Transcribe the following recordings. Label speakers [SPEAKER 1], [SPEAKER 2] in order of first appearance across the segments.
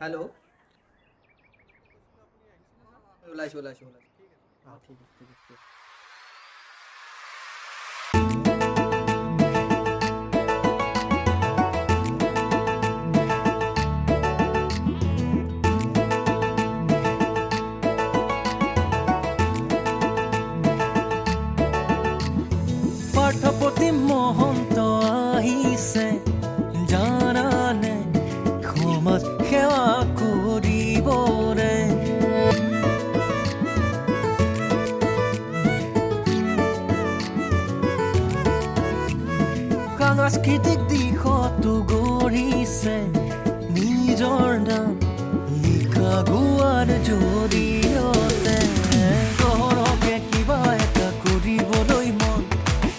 [SPEAKER 1] Hello'. ওলাইছোঁ ওলাইছোঁ ওলাইছোঁ। অঁ ঠিক আছে ঠিক আছে।
[SPEAKER 2] পাঠপতি মহন্ত আহিছে জানানে সমাজ সেৱা কৰিবৰে সাংস্কৃতিক দিশতো গঢ়িছে নিজৰ নাম লিখা গোৱাৰ জৰিয়তে চহৰকে কিবা এটা কৰিবলৈ মন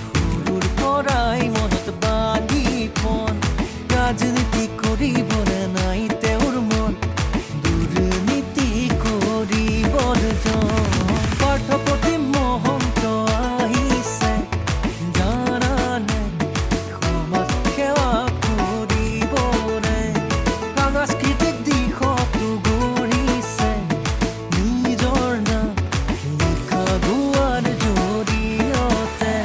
[SPEAKER 2] সৰুৰ পৰাই মনত বান্ধি পন ৰাজনীতি কৰিবলৈ নাই তেওঁৰ মন দুৰ্নীতি কৰিবলৈ পাঠপতি মহন্ত আহিছে জানানে সমাজ সেৱা কৰিবৰে সাংস্কৃতিক দিশতো গঢ়িছে নিজৰ নাম লিখা গোৱাৰ জৰিয়তে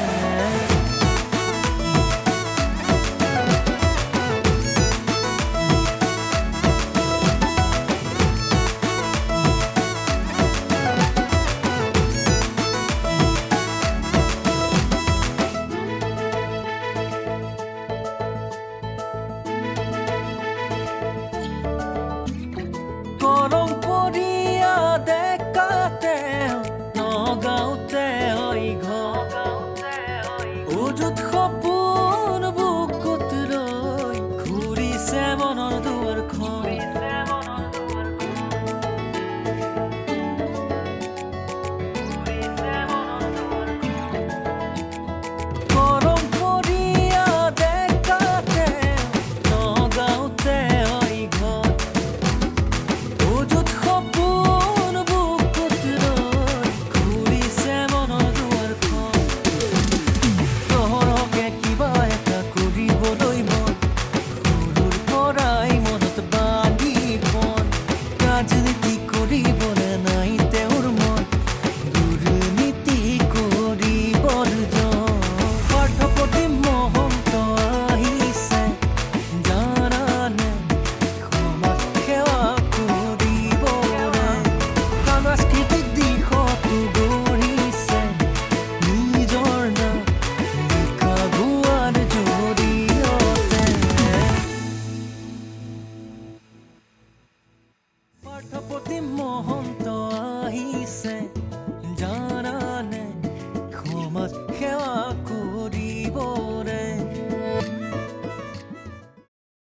[SPEAKER 2] কলম পৰিয়া ডেকাতে নগাঁওতে ঘৰ অযুত সপোন বুকুত লৈ ঘূৰিছে মনৰ দুৱাৰখন কলম পৰিয়া ডেকাতে নগাঁওতে ঘৰ অযুত সপোন বুকুত লৈ ঘূৰিছে মনৰ দুৱাৰখন চহৰকে কিবা এটা কৰিবলৈ মন সৰুৰ পৰাই মনত বান্ধি পন ৰাজনীতি কৰিবলৈ নাই তেওঁৰ মন দুৰ্নীতি কৰিবলৈ পাঠপতি মহন্ত আহিছে জানানে সমাজ সেৱা কৰিবৰে সাংস্কৃতিক দিশতো গঢ়িছে নিজৰ নাম লিখা গোৱাৰ জৰিয়তে পাঠপতি মহন্ত আহিছে